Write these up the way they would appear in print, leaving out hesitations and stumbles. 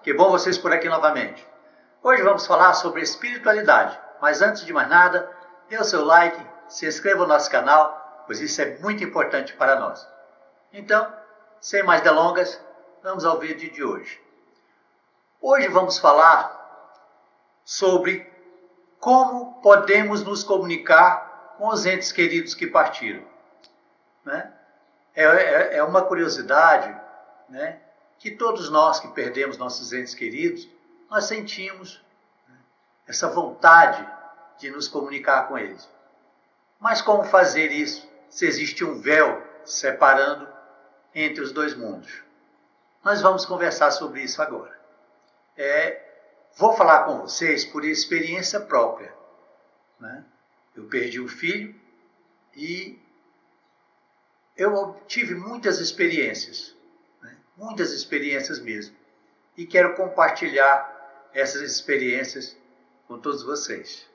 Que bom vocês por aqui novamente. Hoje vamos falar sobre espiritualidade, mas antes de mais nada, dê o seu like, se inscreva no nosso canal, pois isso é muito importante para nós. Então, sem mais delongas, vamos ao vídeo de hoje. Hoje vamos falar sobre como podemos nos comunicar com os entes queridos que partiram. Né? É uma curiosidade, né, que todos nós que perdemos nossos entes queridos, nós sentimos, né, essa vontade de nos comunicar com eles. Mas como fazer isso se existe um véu separando entre os dois mundos? Nós vamos conversar sobre isso agora. Vou falar com vocês por experiência própria. Né? Eu perdi um filho e eu tive muitas experiências. Muitas experiências mesmo. E quero compartilhar essas experiências com todos vocês.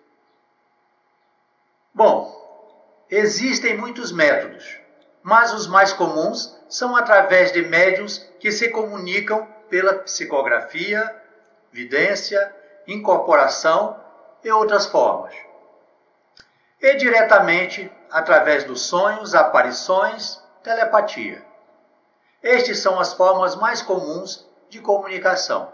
Bom, existem muitos métodos, mas os mais comuns são através de médiuns que se comunicam pela psicografia, vidência, incorporação e outras formas. E diretamente através dos sonhos, aparições, telepatia. Estas são as formas mais comuns de comunicação.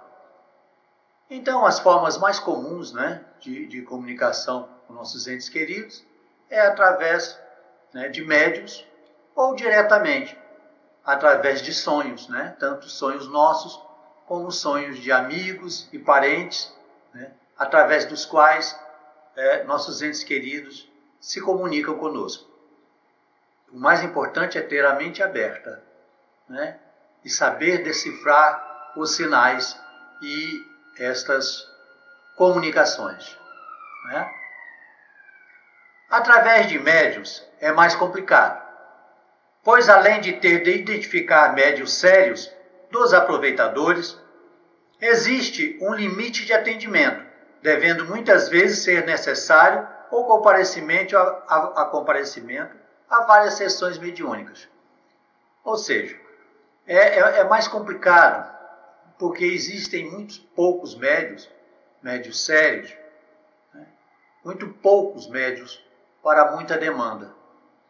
Então, as formas mais comuns, né, de comunicação com nossos entes queridos é através, né, de médiuns ou diretamente através de sonhos, né, tanto sonhos nossos como sonhos de amigos e parentes, né, através dos quais nossos entes queridos se comunicam conosco. O mais importante é ter a mente aberta, né, e saber decifrar os sinais e estas comunicações. Né? Através de médiuns é mais complicado, pois além de ter de identificar médiuns sérios dos aproveitadores, existe um limite de atendimento, devendo muitas vezes ser necessário o comparecimento a várias sessões mediúnicas. Ou seja, é mais complicado, porque existem muitos poucos médiuns sérios, né? Muito poucos médiuns para muita demanda.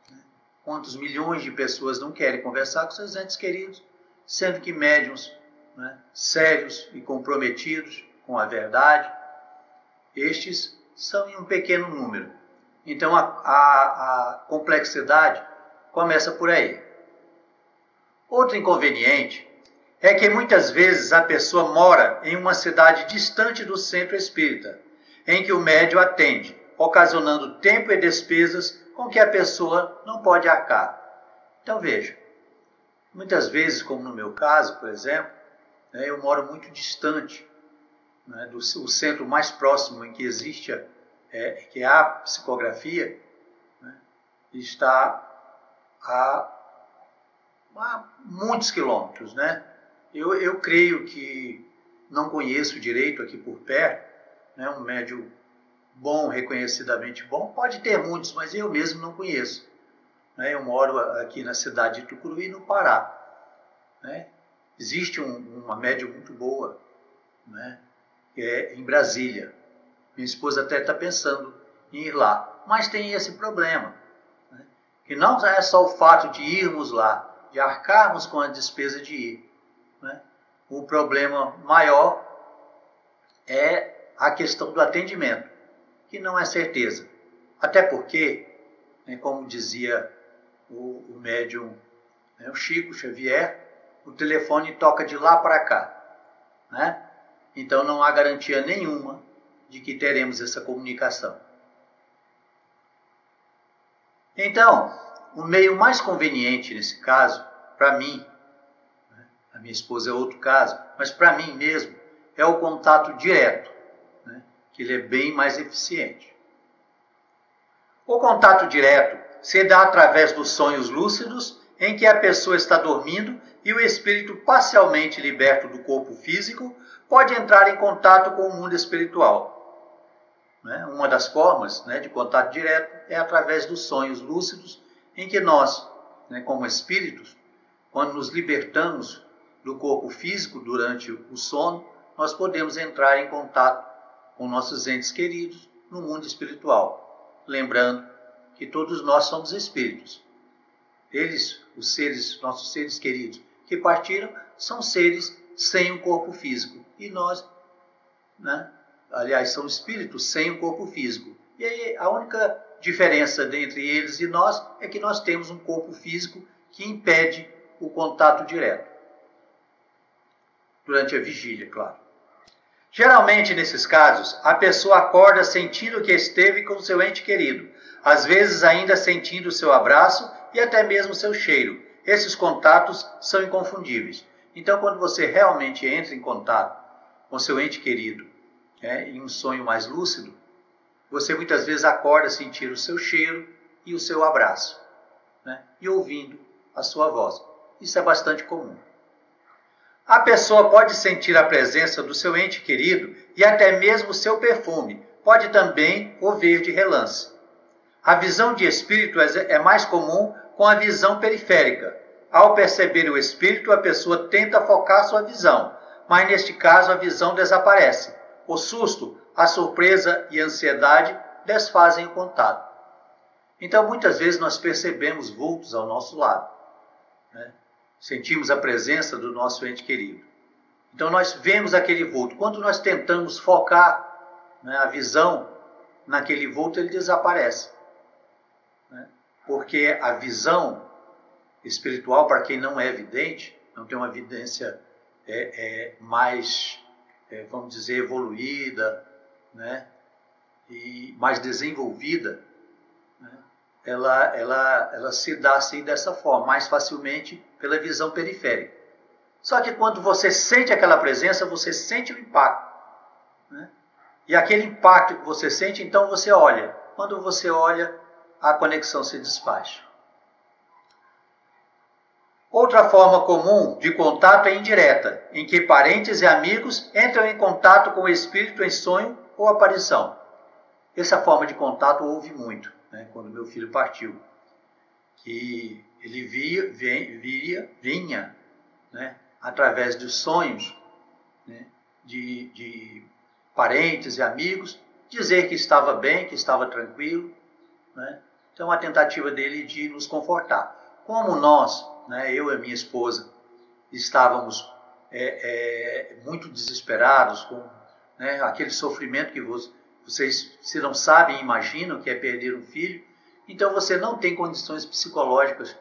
Né? Quantos milhões de pessoas não querem conversar com seus entes queridos, sendo que médiuns, né, sérios e comprometidos com a verdade, estes são em um pequeno número. Então a complexidade começa por aí. Outro inconveniente é que muitas vezes a pessoa mora em uma cidade distante do centro espírita, em que o médium atende, ocasionando tempo e despesas com que a pessoa não pode arcar. Então veja, muitas vezes, como no meu caso, por exemplo, né, eu moro muito distante, né, do centro mais próximo em que existe que há psicografia, né, está a muitos quilômetros, né? Eu creio que não conheço direito aqui por perto, né, um médium bom, reconhecidamente bom, pode ter muitos, mas eu mesmo não conheço. Né? Eu moro aqui na cidade de Tucuruí, no Pará. Né? Existe uma médium muito boa, né, que é em Brasília. Minha esposa até está pensando em ir lá, mas tem esse problema, né, que não é só o fato de irmos lá, de arcarmos com a despesa de ir. Né? O problema maior é a questão do atendimento, que não é certeza. Até porque, né, como dizia o médium, né, o Chico Xavier, o telefone toca de lá para cá. Né? Então não há garantia nenhuma de que teremos essa comunicação. Então, o meio mais conveniente nesse caso, para mim, né, a minha esposa é outro caso, mas para mim mesmo, é o contato direto, né, que ele é bem mais eficiente. O contato direto se dá através dos sonhos lúcidos, em que a pessoa está dormindo e o espírito parcialmente liberto do corpo físico pode entrar em contato com o mundo espiritual. Né? Uma das formas, né, de contato direto é através dos sonhos lúcidos, em que nós, né, como espíritos, quando nos libertamos do corpo físico durante o sono, nós podemos entrar em contato com nossos entes queridos no mundo espiritual. Lembrando que todos nós somos espíritos. Eles, nossos seres queridos que partiram, são seres sem um corpo físico. E nós, aliás, são espíritos sem um corpo físico. E aí a única diferença entre eles e nós é que nós temos um corpo físico que impede o contato direto. Durante a vigília, claro. Geralmente, nesses casos, a pessoa acorda sentindo que esteve com seu ente querido, às vezes ainda sentindo o seu abraço e até mesmo seu cheiro. Esses contatos são inconfundíveis. Então, quando você realmente entra em contato com seu ente querido, em um sonho mais lúcido, você muitas vezes acorda sentindo o seu cheiro e o seu abraço, e ouvindo a sua voz. Isso é bastante comum. A pessoa pode sentir a presença do seu ente querido e até mesmo o seu perfume. Pode também o ver de relance. A visão de espírito é mais comum com a visão periférica. Ao perceber o espírito, a pessoa tenta focar sua visão, mas neste caso a visão desaparece. O susto, a surpresa e a ansiedade desfazem o contato. Então, muitas vezes nós percebemos vultos ao nosso lado. Sentimos a presença do nosso ente querido. Então nós vemos aquele vulto. Quando nós tentamos focar a visão naquele vulto, ele desaparece. Porque a visão espiritual, para quem não é vidente, não tem uma evidência mais, vamos dizer, evoluída, e mais desenvolvida, ela se dá assim dessa forma, mais facilmente pela visão periférica. Só que quando você sente aquela presença, você sente o impacto. E aquele impacto que você sente, então você olha. Quando você olha, a conexão se desfaz. Outra forma comum de contato é indireta, em que parentes e amigos entram em contato com o espírito em sonho ou aparição. Essa forma de contato houve muito, quando meu filho partiu. Que ele vinha através dos sonhos de parentes e amigos, dizer que estava bem, que estava tranquilo. Então, a tentativa dele de nos confortar. Como nós, eu e a minha esposa, estávamos muito desesperados com aquele sofrimento que vocês, se não sabem, imaginam que é perder um filho, então você não tem condições psicológicas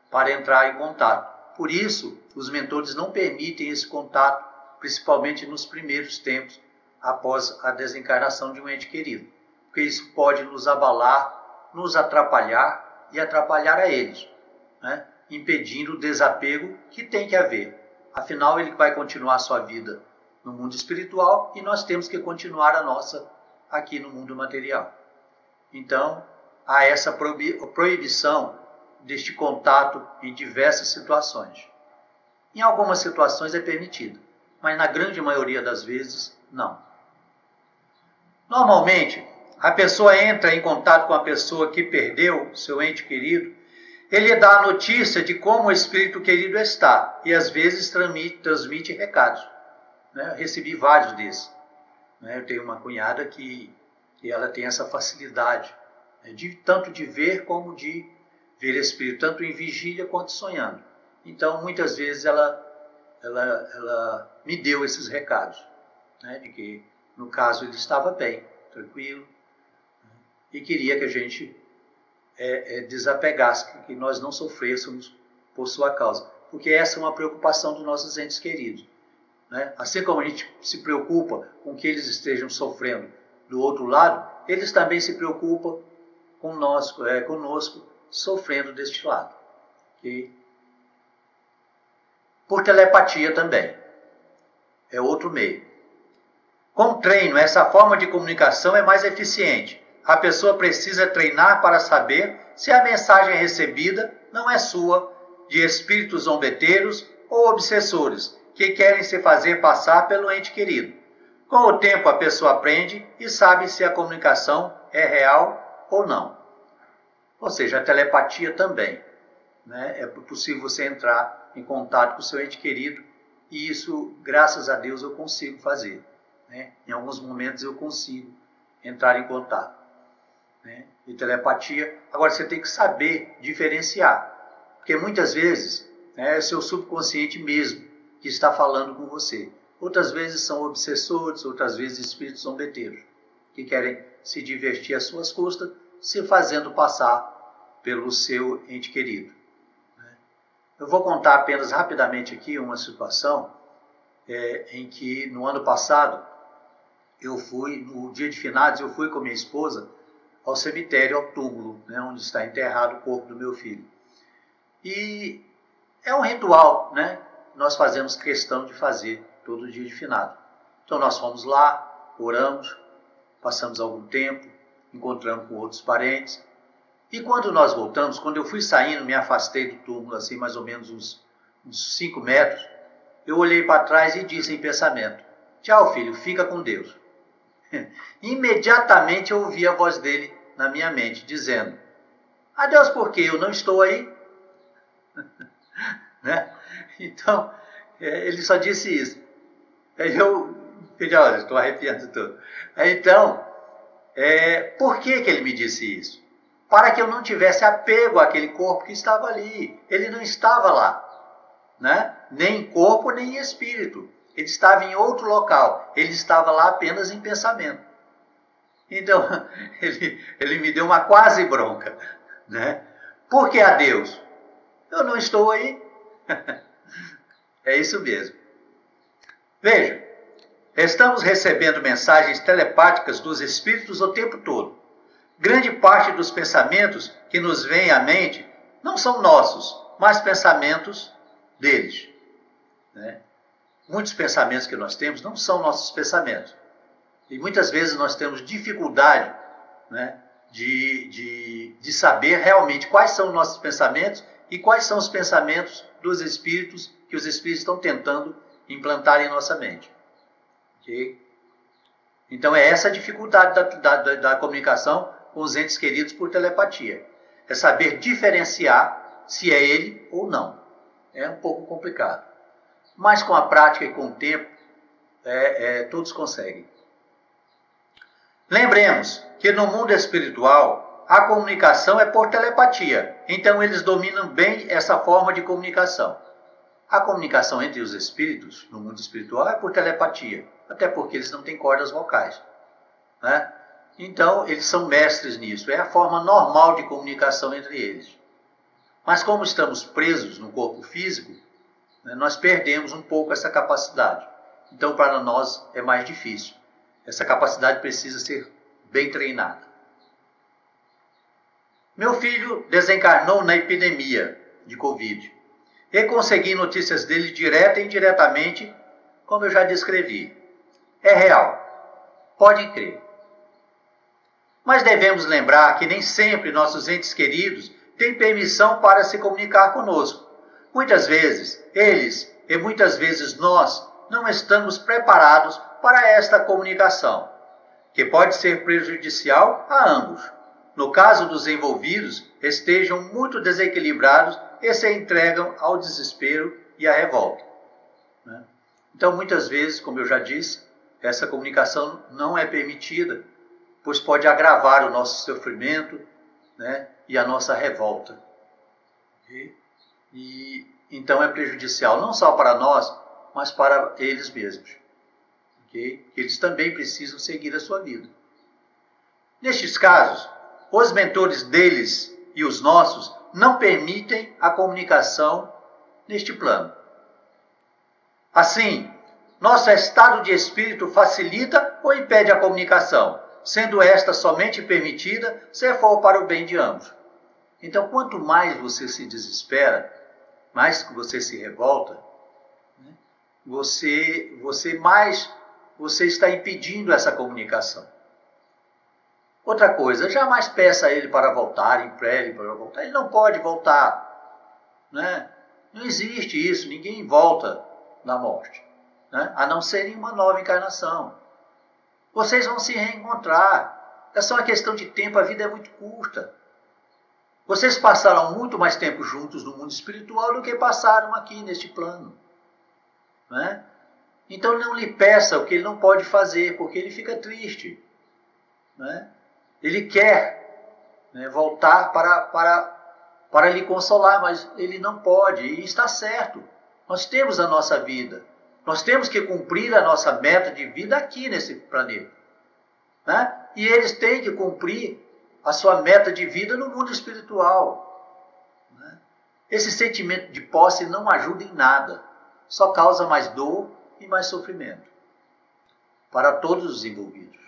para entrar em contato. Por isso, os mentores não permitem esse contato, principalmente nos primeiros tempos, após a desencarnação de um ente querido. Porque isso pode nos abalar, nos atrapalhar e atrapalhar a eles, impedindo o desapego que tem que haver. Afinal, ele vai continuar a sua vida no mundo espiritual e nós temos que continuar a nossa aqui no mundo material. Então, há essa proibição deste contato em diversas situações. Em algumas situações é permitido, mas na grande maioria das vezes, não. Normalmente, a pessoa entra em contato com a pessoa que perdeu seu ente querido, ele dá a notícia de como o espírito querido está e às vezes transmite recados. Eu recebi vários desses. Eu tenho uma cunhada que ela tem essa facilidade, tanto de ver como de ver espírito, tanto em vigília quanto sonhando. Então, muitas vezes ela me deu esses recados, de que, no caso, ele estava bem, tranquilo, e queria que a gente desapegasse, que nós não sofrêssemos por sua causa. Porque essa é uma preocupação dos nossos entes queridos. Assim como a gente se preocupa com que eles estejam sofrendo do outro lado, eles também se preocupam conosco sofrendo deste lado. Okay? Por telepatia também. É outro meio. Com treino, essa forma de comunicação é mais eficiente. A pessoa precisa treinar para saber se a mensagem recebida não é sua, de espíritos zombeteiros ou obsessores, que querem se fazer passar pelo ente querido. Com o tempo, a pessoa aprende e sabe se a comunicação é real ou não. Ou seja, a telepatia também. É possível você entrar em contato com o seu ente querido e isso, graças a Deus, eu consigo fazer. Né? Em alguns momentos eu consigo entrar em contato. Né? E telepatia, agora você tem que saber diferenciar, porque muitas vezes é o seu subconsciente mesmo que está falando com você. Outras vezes são obsessores, outras vezes espíritos zombeteiros, que querem se divertir às suas custas, se fazendo passar pelo seu ente querido. Eu vou contar apenas rapidamente aqui uma situação em que no ano passado, eu fui, no dia de finados, eu fui com minha esposa ao cemitério, ao túmulo, né, onde está enterrado o corpo do meu filho. E é um ritual, né? Nós fazemos questão de fazer todo dia de finado. Então nós fomos lá, oramos, passamos algum tempo, encontramos com outros parentes. E quando nós voltamos, quando eu fui saindo, me afastei do túmulo, assim, mais ou menos uns 5 metros, eu olhei para trás e disse em pensamento: tchau, filho, fica com Deus. Imediatamente eu ouvi a voz dele na minha mente, dizendo: adeus, por quê? Eu não estou aí. Né? Então, ele só disse isso. Aí eu falei: olha, estou arrepiando todo. Então, por que ele me disse isso? Para que eu não tivesse apego àquele corpo que estava ali. Ele não estava lá, né? Nem em corpo, nem em espírito. Ele estava em outro local. Ele estava lá apenas em pensamento. Então, ele me deu uma quase bronca, né? Por que a Deus? Eu não estou aí. É isso mesmo. Veja, estamos recebendo mensagens telepáticas dos espíritos o tempo todo. Grande parte dos pensamentos que nos vêm à mente não são nossos, mas pensamentos deles. Né? Muitos pensamentos que nós temos não são nossos pensamentos. E muitas vezes nós temos dificuldade, né, de saber realmente quais são os nossos pensamentos e quais são os pensamentos dos espíritos que os espíritos estão tentando implantar em nossa mente. Okay? Então é essa a dificuldade da comunicação com os entes queridos por telepatia. É saber diferenciar se é ele ou não. É um pouco complicado. Mas com a prática e com o tempo, todos conseguem. Lembremos que no mundo espiritual, a comunicação é por telepatia. Então eles dominam bem essa forma de comunicação. A comunicação entre os espíritos, no mundo espiritual, é por telepatia. Até porque eles não têm cordas vocais. Né? Então, eles são mestres nisso. É a forma normal de comunicação entre eles. Mas como estamos presos no corpo físico, né, nós perdemos um pouco essa capacidade. Então, para nós, é mais difícil. Essa capacidade precisa ser bem treinada. Meu filho desencarnou na epidemia de Covid. E consegui notícias dele direta e indiretamente, como eu já descrevi. É real. Pode crer. Mas devemos lembrar que nem sempre nossos entes queridos têm permissão para se comunicar conosco. Muitas vezes, eles e muitas vezes nós não estamos preparados para esta comunicação, que pode ser prejudicial a ambos. No caso dos envolvidos, estejam muito desequilibrados e se entregam ao desespero e à revolta. Então, muitas vezes, como eu já disse, essa comunicação não é permitida, pois pode agravar o nosso sofrimento, né, e a nossa revolta. E então é prejudicial não só para nós, mas para eles mesmos. Eles também precisam seguir a sua vida. Nestes casos, os mentores deles e os nossos não permitem a comunicação neste plano. Assim, nosso estado de espírito facilita ou impede a comunicação, sendo esta somente permitida se for para o bem de ambos. Então, quanto mais você se desespera, mais que você se revolta, né, você está impedindo essa comunicação. Outra coisa, jamais peça a ele para voltar, impele para voltar. Ele não pode voltar. Né? Não existe isso, ninguém volta da morte. Né? A não ser em uma nova encarnação. Vocês vão se reencontrar. É só uma questão de tempo, a vida é muito curta. Vocês passaram muito mais tempo juntos no mundo espiritual do que passaram aqui neste plano. né? Então não lhe peça o que ele não pode fazer, porque ele fica triste, né? Ele quer, né, voltar para lhe consolar, mas ele não pode, e está certo. Nós temos a nossa vida, nós temos que cumprir a nossa meta de vida aqui nesse planeta, né? E eles têm que cumprir a sua meta de vida no mundo espiritual, né? Esse sentimento de posse não ajuda em nada, só causa mais dor e mais sofrimento para todos os envolvidos.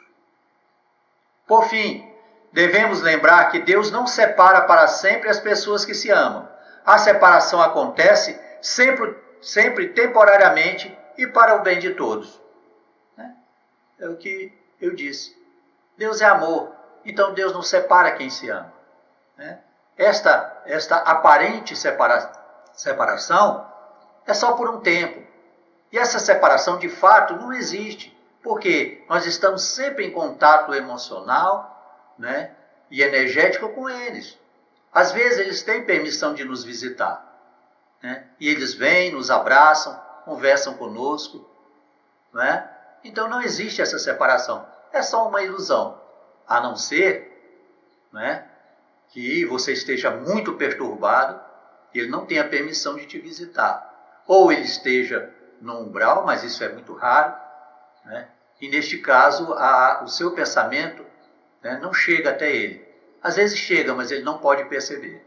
Por fim, devemos lembrar que Deus não separa para sempre as pessoas que se amam. A separação acontece sempre temporariamente e para o bem de todos, né? É o que eu disse. Deus é amor, então Deus não separa quem se ama, né? Esta aparente separação é só por um tempo. E essa separação de fato não existe, porque nós estamos sempre em contato emocional, né, e energético com eles. Às vezes eles têm permissão de nos visitar, né, e eles vêm, nos abraçam, conversam conosco, né? Então não existe essa separação, é só uma ilusão, a não ser, né, que você esteja muito perturbado, que ele não tenha permissão de te visitar, ou ele esteja no umbral, mas isso é muito raro, né? E neste caso o seu pensamento, né, não chega até ele. Às vezes chega, mas ele não pode perceber.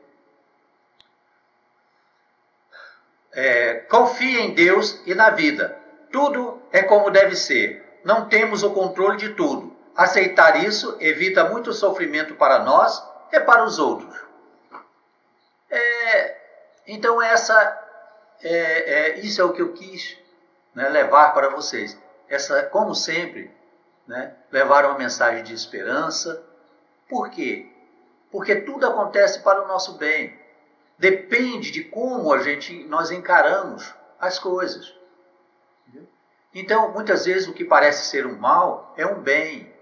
Confie em Deus e na vida. Tudo é como deve ser. Não temos o controle de tudo. Aceitar isso evita muito sofrimento para nós e para os outros. Então isso é o que eu quis, né, levar para vocês. Como sempre, né, levar uma mensagem de esperança. Por quê? Porque tudo acontece para o nosso bem. Depende de como nós encaramos as coisas. Entendeu? Então, muitas vezes o que parece ser um mal é um bem,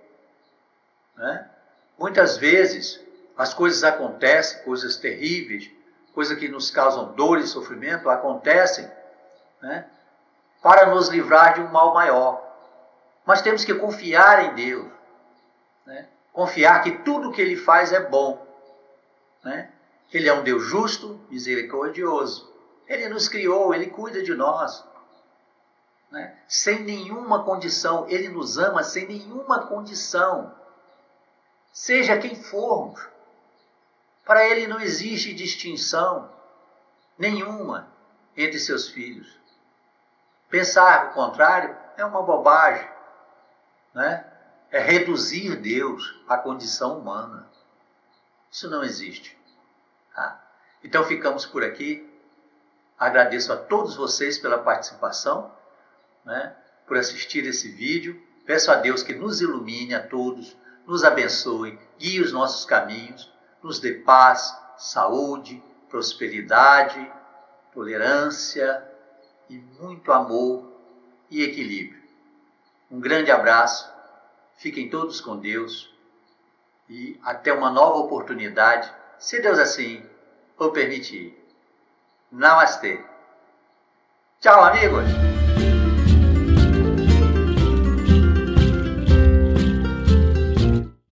né? Muitas vezes as coisas acontecem, coisas terríveis, coisas que nos causam dor e sofrimento, acontecem, né, para nos livrar de um mal maior. Mas temos que confiar em Deus, né? Confiar que tudo que Ele faz é bom, né? Ele é um Deus justo, misericordioso. Ele nos criou, Ele cuida de nós, né? Sem nenhuma condição. Ele nos ama sem nenhuma condição. Seja quem formos. Para Ele não existe distinção nenhuma entre seus filhos. Pensar o contrário é uma bobagem, né? É reduzir Deus à condição humana. Isso não existe. Tá? Então ficamos por aqui. Agradeço a todos vocês pela participação, né? Por assistir esse vídeo. Peço a Deus que nos ilumine a todos, nos abençoe, guie os nossos caminhos, nos dê paz, saúde, prosperidade, tolerância e muito amor e equilíbrio. Um grande abraço, fiquem todos com Deus e até uma nova oportunidade, se Deus assim o permitir. Namastê. Tchau, amigos!